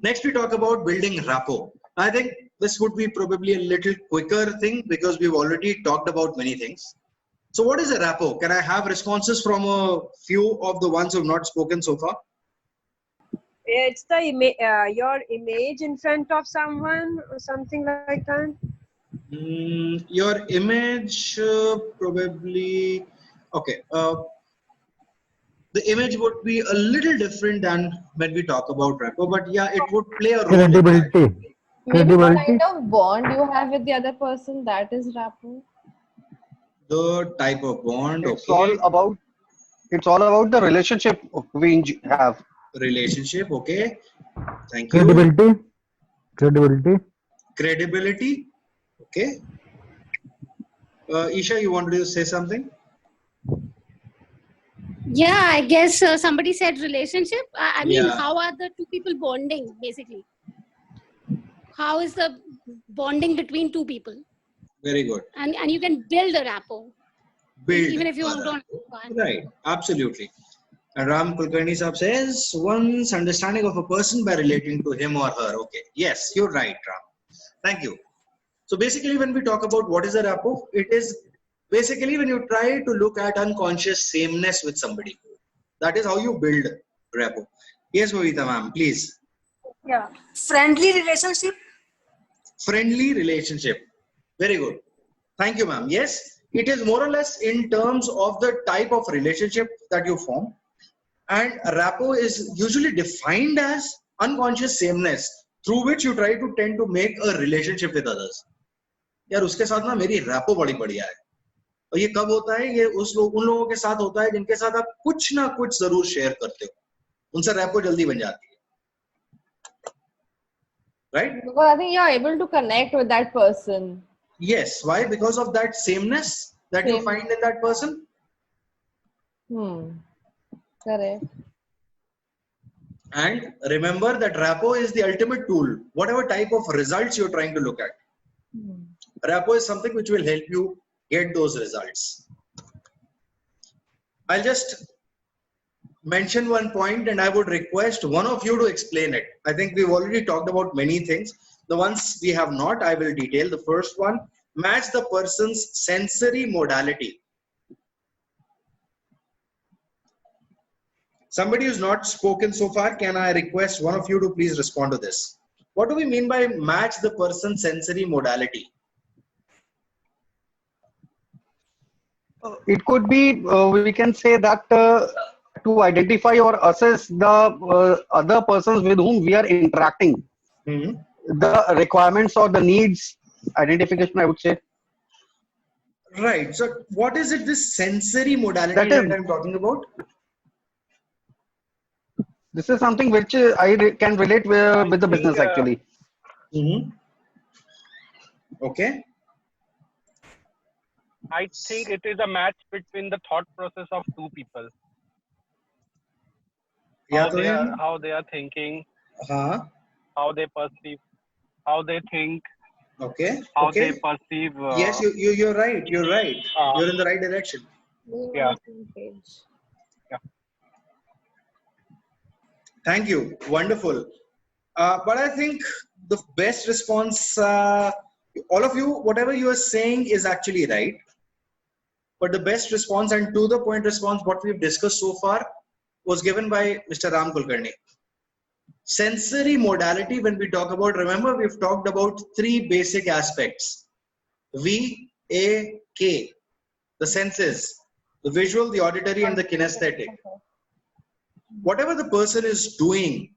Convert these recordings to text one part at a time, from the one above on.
Next, we talk about building rapport. I think this would be probably a little quicker thing because we've already talked about many things. So what is a rapport? Can I have responses from a few of the ones who have not spoken so far? It's the your image in front of someone or something like that. Your image probably, okay. The image would be a little different than when we talk about rapport, but yeah, it would play a role in that. Credibility. Maybe the Credibility. kind of bond you have with the other person, that is rapport. The type of bond, It's okay. all about the relationship we have. Relationship, okay. Thank you. Credibility. Credibility. Credibility, okay. Isha, you wanted to say something? Yeah, I guess somebody said relationship. I mean, Yeah. how are the two people bonding, basically? How is the bonding between two people? Very good. And you can build a rapport, Build. even if you a don't. rapport. Right, absolutely. And Ram Kulkarni Saab says, one's understanding of a person by relating to him or her. Okay, yes, you're right, Ram. Thank you. So basically, when we talk about what is a rapport, it is basically when you try to look at unconscious sameness with somebody. That is how you build rapport. Yes, Bhavita ma'am, please. Yeah. Friendly relationship. Friendly relationship. Very good. Thank you, ma'am. Yes, it is more or less in terms of the type of relationship that you form. And rapport is usually defined as unconscious sameness through which you try to tend to make a relationship with others. यार उसके साथ ना मेरी rapport बड़ी बढ़िया है और ये कब होता है ये उन लोगों के साथ होता है जिनके साथ आप कुछ ना कुछ जरूर शेयर करते हो उनसे रैपो जल्दी बन जाती है right Because I think you're able to connect with that person. yes why because of that sameness that you find in that person Correct. and remember that rapport is the ultimate tool whatever type of results you're trying to look at. Rapport is something which will help you get those results. I'll just mention one point and I would request one of you to explain it. I think we've already talked about many things. The ones we have not, I will detail. The first one, match the person's sensory modality. Somebody who's not spoken so far, can I request one of you to please respond to this? What do we mean by match the person's sensory modality? It could be, we can say that to identify or assess the other persons with whom we are interacting, the requirements or the needs identification, I would say. Right. So what is it, this sensory modality that I'm talking about? This is something which I can relate with the business actually. Okay. I think it is a match between the thought process of two people. Yeah, how they are thinking, how they perceive, how they think, okay, how they perceive. Yes, you're right. You're right. You're in the right direction. Yeah. Thank you. Wonderful. But I think the best response, all of you, whatever you are saying is actually right. But the best response and to the point response, what we've discussed so far, was given by Mr. Ram Kulkarni. Sensory modality, when we talk about, remember we've talked about three basic aspects. V, A, K. The senses, the visual, the auditory, and the kinesthetic. Whatever the person is doing,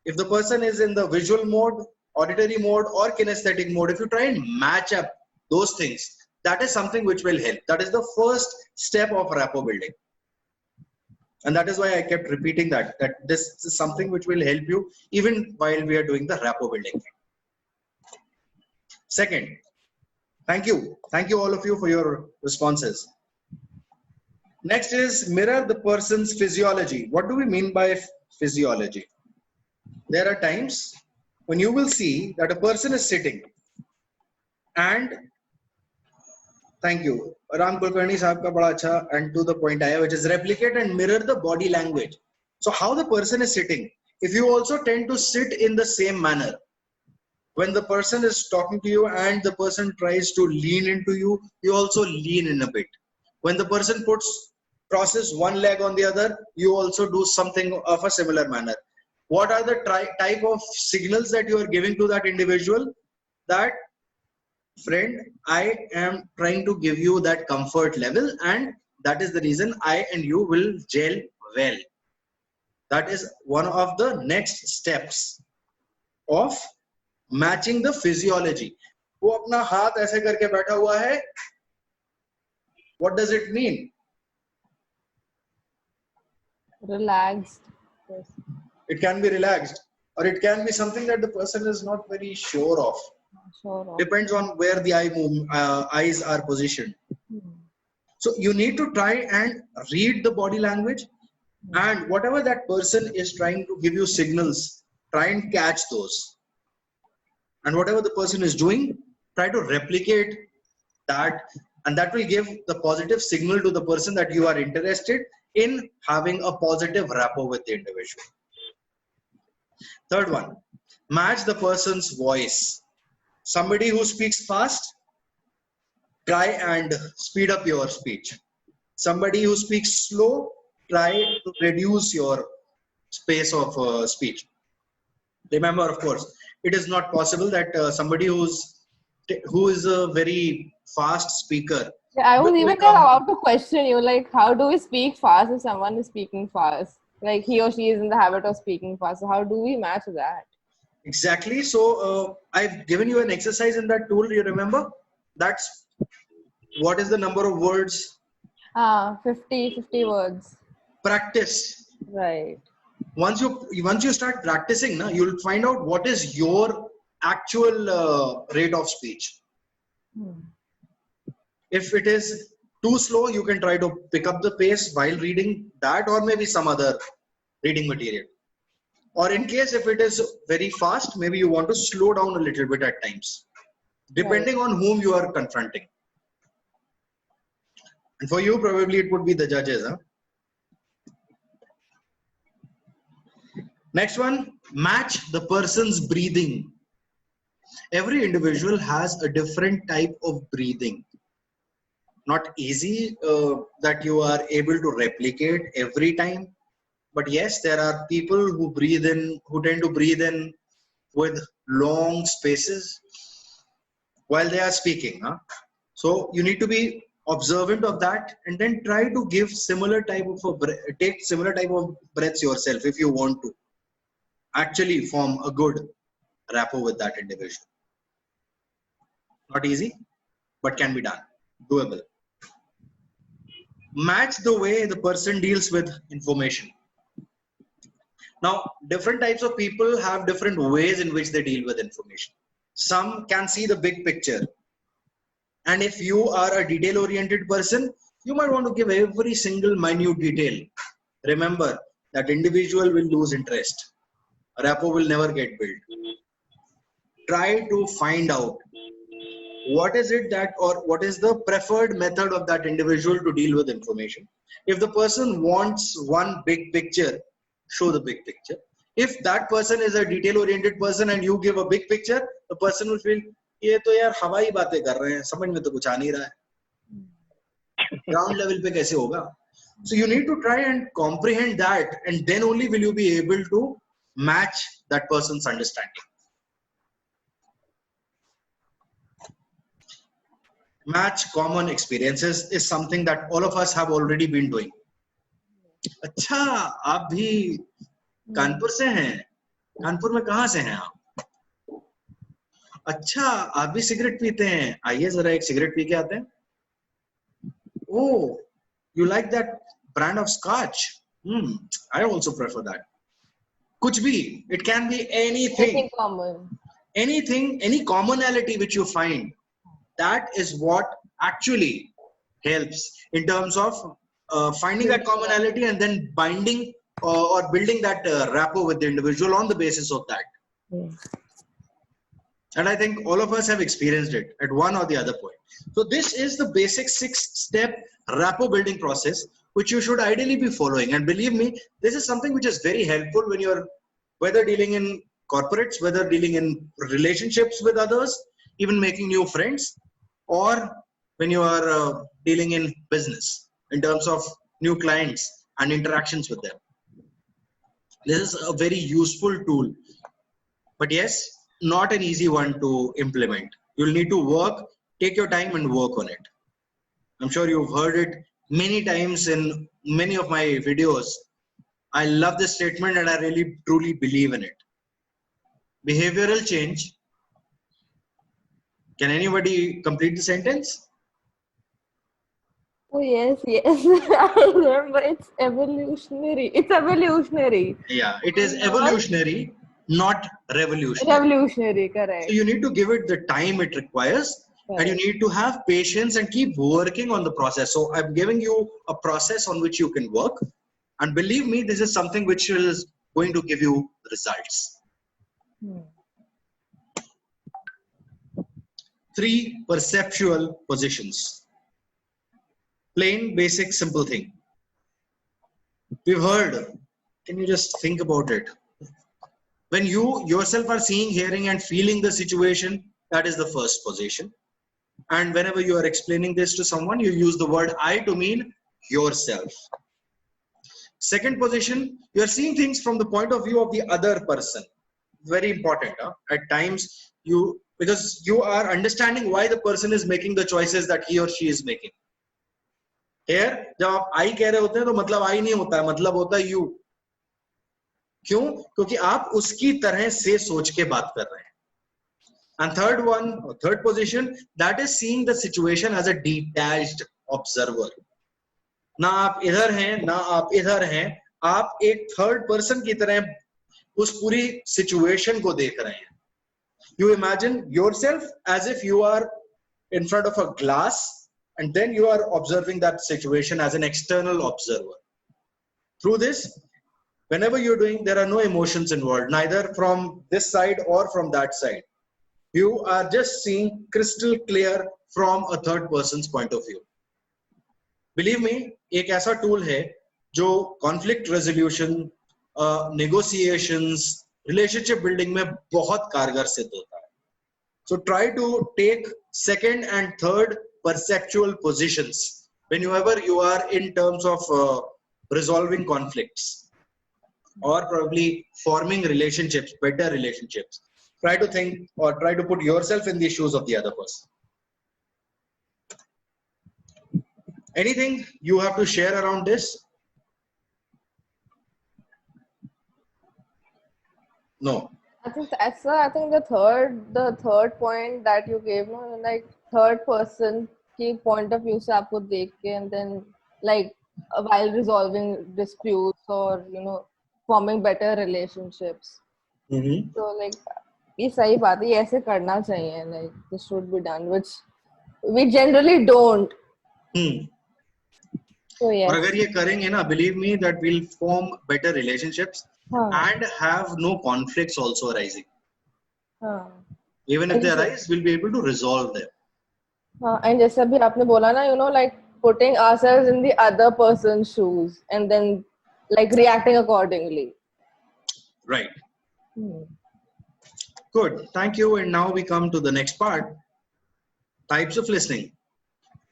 if the person is in the visual mode, auditory mode, or kinesthetic mode, if you try and match up those things, that is something which will help. That is the first step of rapport building. And that is why I kept repeating that this is something which will help you even while we are doing the rapport building. Second, thank you. Thank you all of you for your responses. Next is mirror the person's physiology. What do we mean by physiology? There are times when you will see that a person is sitting and thank you. Ram Kulkarni sahab ka bada acha and to the point aaya, which is replicate and mirror the body language. So how the person is sitting. if you also tend to sit in the same manner, when the person is talking to you and the person tries to lean into you, you also lean in a bit. When the person crosses one leg on the other, you also do something of a similar manner. What are the type of signals that you are giving to that individual? That, friend, I am trying to give you that comfort level, and that is the reason I and you will gel well. That is one of the next steps of matching the physiology. वो अपना हाथ ऐसे करके बैठा हुआ है. What does it mean? Relaxed. Yes. It can be relaxed, or it can be something that the person is not very sure of. Depends on where the eyes are positioned. So you need to try and read the body language, and whatever that person is trying to give you signals, try and catch those. And whatever the person is doing, try to replicate that, and that will give the positive signal to the person that you are interested in having a positive rapport with the individual. Third one, match the person's voice. Somebody who speaks fast, try and speed up your speech. Somebody who speaks slow, try to reduce your space of speech. Remember, of course, it is not possible that somebody who is a very fast speaker. Yeah, I was even about to question you, like, how do we speak fast if someone is speaking fast? Like, he or she is in the habit of speaking fast. So how do we match that? Exactly. So I've given you an exercise in that tool. You remember? That's what is the number of words? 50 words. Practice. Right. Once you start practicing, you'll find out what is your actual rate of speech. If it is too slow, you can try to pick up the pace while reading that, or maybe some other reading material. Or in case if it is very fast, maybe you want to slow down a little bit at times, depending on whom you are confronting. And for you, probably it would be the judges. Next one, match the person's breathing. Every individual has a different type of breathing. Not easy that you are able to replicate every time. But yes, there are people who tend to breathe in with long spaces while they are speaking. So you need to be observant of that, and then try to give similar type of take similar type of breaths yourself if you want to actually form a good rapport with that individual. Not easy, but can be done. Doable. Match the way the person deals with information. Now, different types of people have different ways in which they deal with information. Some can see the big picture. And if you are a detail-oriented person, you might want to give every single minute detail. Remember, that individual will lose interest. A rapport will never get built. Try to find out what is it that, or what is the preferred method of that individual to deal with information. If the person wants one big picture, show the big picture. If that person is a detail-oriented person and you give a big picture, the person will feel, ये तो यार हवाई बातें कर रहे हैं, समझ में तो कुछ आ नहीं रहा है. Ground level पे कैसे होगा? So you need to try and comprehend that, and then only will you be able to match that person's understanding. Match common experiences is something that all of us have already been doing. अच्छा, आप भी कानपुर से हैं? कानपुर में कहाँ से हैं आप? अच्छा, आप भी सिगरेट पीते हैं? आइए जरा एक सिगरेट पी के आते हैं. Oh, you like that brand of scotch? I also prefer that. कुछ भी, it can be anything. Anything, any commonality which you find, that is what actually helps in terms of finding that commonality and then binding or building that rapport with the individual on the basis of that. And I think all of us have experienced it at one or the other point. So this is the basic 6-step rapport building process, which you should ideally be following. And believe me, this is something which is very helpful when you're whether dealing in corporates, whether dealing in relationships with others, even making new friends, or when you are dealing in business in terms of new clients and interactions with them. This is a very useful tool, but yes, not an easy one to implement. You'll need to work, take your time and work on it. I'm sure you've heard it many times in many of my videos. I love this statement and I really truly believe in it. Behavioral change. Can anybody complete the sentence? Oh yes, yes. I remember. It's evolutionary. It's evolutionary. Yeah, it is evolutionary, not revolutionary. Revolutionary, correct. So you need to give it the time it requires, and you need to have patience and keep working on the process. So I'm giving you a process on which you can work, and believe me, this is something which is going to give you results. 3 perceptual positions. Plain, basic, simple thing. We've heard. Can you just think about it? When you yourself are seeing, hearing, and feeling the situation, that is the first position. And whenever you are explaining this to someone, you use the word I to mean yourself. Second position, you are seeing things from the point of view of the other person. Very important. At times, because you are understanding why the person is making the choices that he or she is making. Here, जब आप I कह रहे होते हैं तो मतलब I नहीं होता है, मतलब होता है you. क्यों? क्योंकि आप उसकी तरह से सोच के बात कर रहे हैं. And third position, that is seeing the situation as a detached observer. ना आप इधर हैं, ना आप इधर हैं, आप एक third person की तरह उस पूरी situation को देख रहे हैं. You imagine yourself as if you are in front of a glass, and then you are observing that situation as an external observer. Through this, whenever you're doing, there are no emotions involved, neither from this side or from that side. You are just seeing crystal clear from a third person's point of view. Believe me, एक ऐसा tool है जो conflict resolution, negotiations, relationship building में बहुत कारगर सिद्ध होता है. So try to take second and third perceptual positions whenever you are in terms of resolving conflicts or probably forming relationships, better relationships. Try to think or try to put yourself in the shoes of the other person. Anything you have to share around this? No. I think the third point that you gave, no, like third person की point of view से आपको देख के, and then like while resolving disputes or forming better relationships. So like ये सही बात है, ये ऐसे करना चाहिए, like this should be done, which we generally don't. So yes. और अगर ये करेंगे ना, believe me that we'll form better relationships and have no conflicts also arising. Even if they arise, we'll be able to resolve them. And जैसे अभी आपने बोला ना, like putting ourselves in the other person's shoes and then like reacting accordingly. Right. Good. Thank you. And now we come to the next part. Types of listening.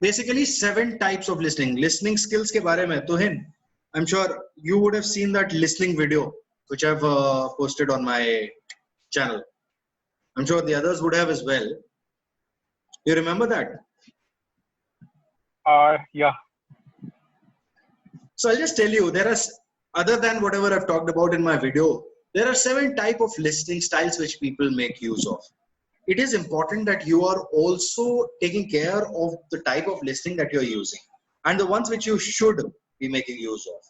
Basically 7 types of listening. Listening skills के बारे में Tuhin, I'm sure you would have seen that listening video which I've posted on my channel. I'm sure the others would have as well. You remember that? Yeah. So I'll just tell you, there are, other than whatever I've talked about in my video, there are 7 types of listening styles which people make use of. It is important that you are also taking care of the type of listening that you're using and the ones which you should be making use of.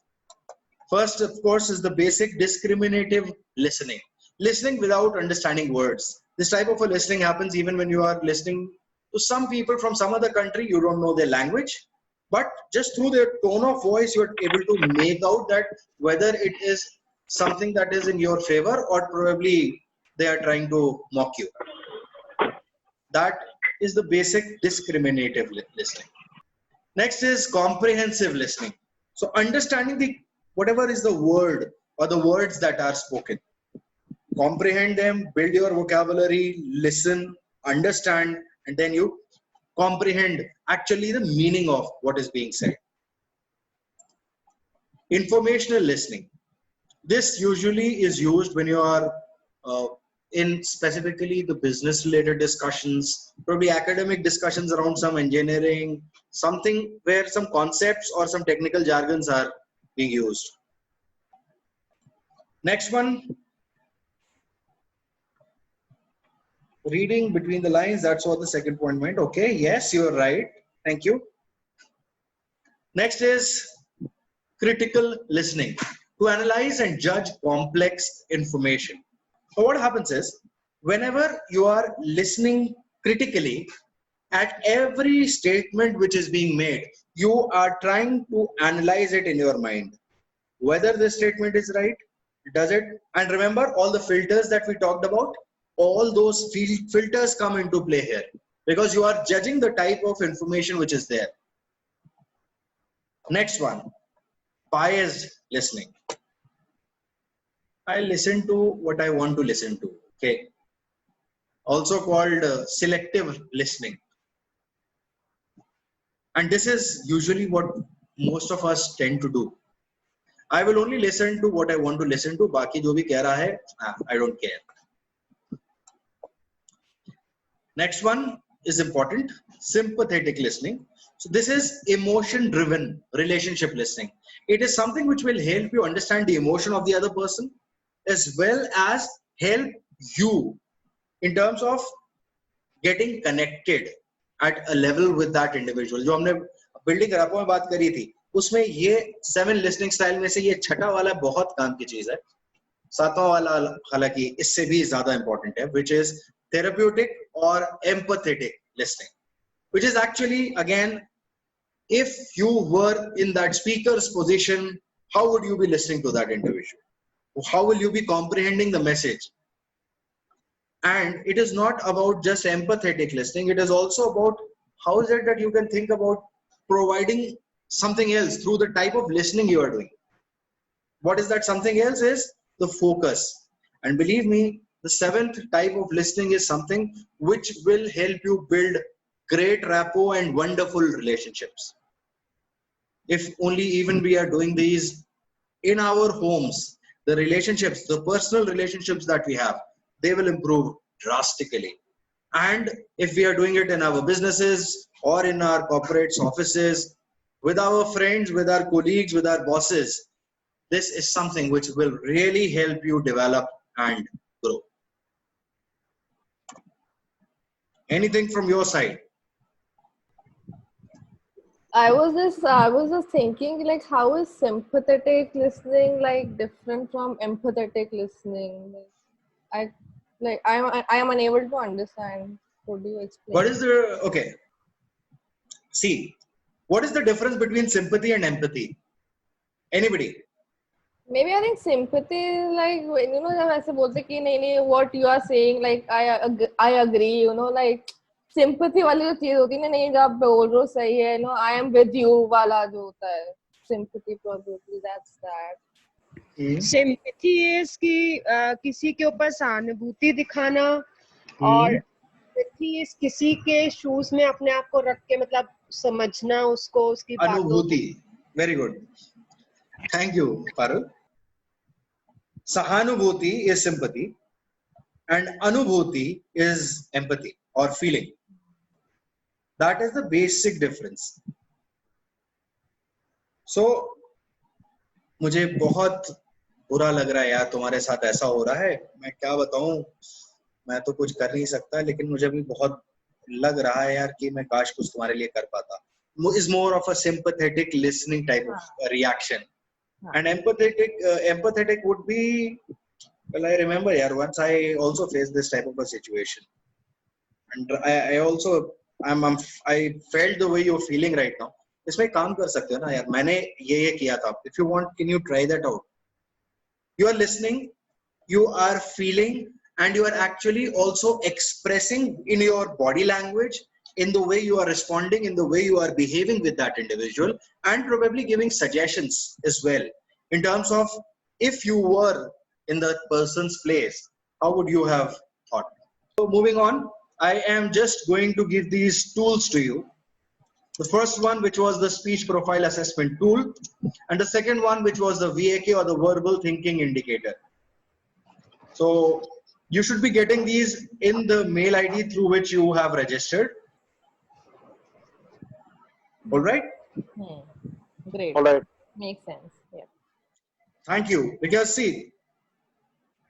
First, of course, is the basic discriminative listening. Listening without understanding words. This type of a listening happens even when you are listening to some people from some other country. You don't know their language, but just through their tone of voice, you're able to make out that whether it is something that is in your favor or probably they are trying to mock you. That is the basic discriminative listening. Next is comprehensive listening. So understanding whatever is the word or the words that are spoken. comprehend them, build your vocabulary, listen, understand, and then you comprehend actually the meaning of what is being said. Informational listening. This usually is used when you are in specifically the business related discussions, probably academic discussions around some engineering, something where some concepts or some technical jargons are being used. Next one, reading between the lines. That's what the second point meant. Okay, yes, you're right. Thank you. Next is critical listening, to analyze and judge complex information. So what happens is, whenever you are listening critically, at every statement which is being made, you are trying to analyze it in your mind. Whether this statement is right, does it? And remember all the filters that we talked about, all those filters come into play here, because you are judging the type of information which is there. Next one, biased listening. I listen to what I want to listen to. Okay. Also called selective listening. And this is usually what most of us tend to do. I will only listen to what I want to listen to. Baki jo bhi keh raha hai, I don't care. Next one is important, sympathetic listening. So this is emotion driven relationship listening. It is something which will help you understand the emotion of the other person, as well as help you in terms of getting connected at a level with that individual. जो हमने building rapport में बात करी थी, उसमें ये 7 listening style में से ये छठा वाला बहुत काम की चीज है. सातवां वाला हालांकि इससे भी ज्यादा important है, which is therapeutic or empathetic listening, which is actually, again, if you were in that speaker's position, how would you be listening to that individual? How will you be comprehending the message? And it is not about just empathetic listening. It is also about how is it that you can think about providing something else through the type of listening you are doing. What is that something else is the focus. And believe me, the 7th type of listening is something which will help you build great rapport and wonderful relationships. If only even we are doing these in our homes, the relationships, the personal relationships that we have, they will improve drastically. And if we are doing it in our businesses or in our corporate offices, with our friends, with our colleagues, with our bosses, this is something which will really help you develop and grow. Anything from your side? I was just thinking, like, how is sympathetic listening like different from empathetic listening? I am unable to understand. Could you explain? What is the okay? See, what is the difference between sympathy and empathy? Anybody? Maybe I think sympathy is like when जब ऐसे बोलते कि नहीं what you are saying, like I agree, like sympathy वाली जो चीज होती है ना, नहीं जब आप बोल रहे हो सही है, I am with you वाला जो होता है, sympathy probably that's that. Sympathy is कि किसी के ऊपर सहानुभूति दिखाना, और empathy is किसी के shoes में अपने आप को रख के मतलब समझना उसको, उसकी अनुभूति. Very good. Thank you, Parul. Sahanubhuti is sympathy and Anubhuti is empathy or feeling. That is the basic difference. So, मुझे बहुत बुरा लग रहा है यार, तुम्हारे साथ ऐसा हो रहा है, मैं क्या बताऊं, मैं तो कुछ कर नहीं सकता, लेकिन मुझे भी बहुत लग रहा है यार कि मैं काश कुछ तुम्हारे लिए कर पाता. Is more of a sympathetic listening type of reaction. And empathetic would be, well, I remember, yeah, once I also faced this type of a situation, and I felt the way you're feeling right now. इसमें काम कर सकते हो ना यार, मैंने ये किया था. If you want, can you try that out? You are listening, you are feeling, and you are actually also expressing in your body language, in the way you are responding, in the way you are behaving with that individual, and probably giving suggestions as well in terms of if you were in that person's place, how would you have thought? So moving on, I am just going to give these tools to you. The first one, which was the speech profile assessment tool, and the second one, which was the VAK or the verbal thinking indicator. So you should be getting these in the mail ID through which you have registered. All right? Great. All right. Makes sense. Yeah. Thank you. Because see,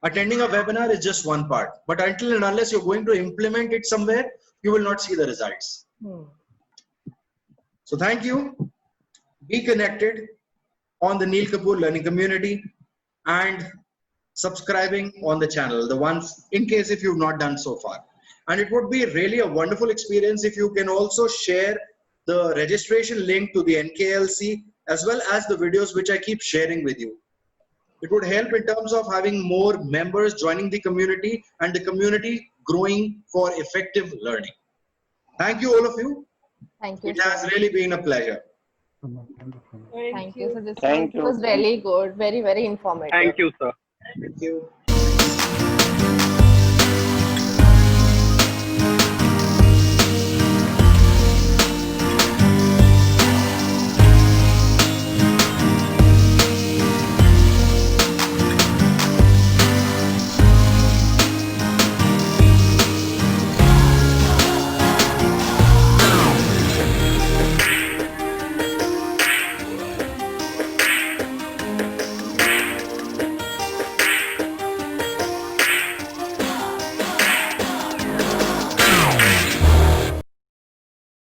attending a webinar is just one part, but until and unless you're going to implement it somewhere, you will not see the results. So thank you. Be connected on the Neil Kapoor Learning Community and subscribing on the channel, the ones in case if you've not done so far. And it would be really a wonderful experience if you can also share the registration link to the NKLC as well as the videos which I keep sharing with you. It would help in terms of having more members joining the community and the community growing for effective learning. Thank you, all of you. Thank you. It has really been a pleasure. Thank you. So this Thank you. was really good. Very, very informative. Thank you, sir. Thank you.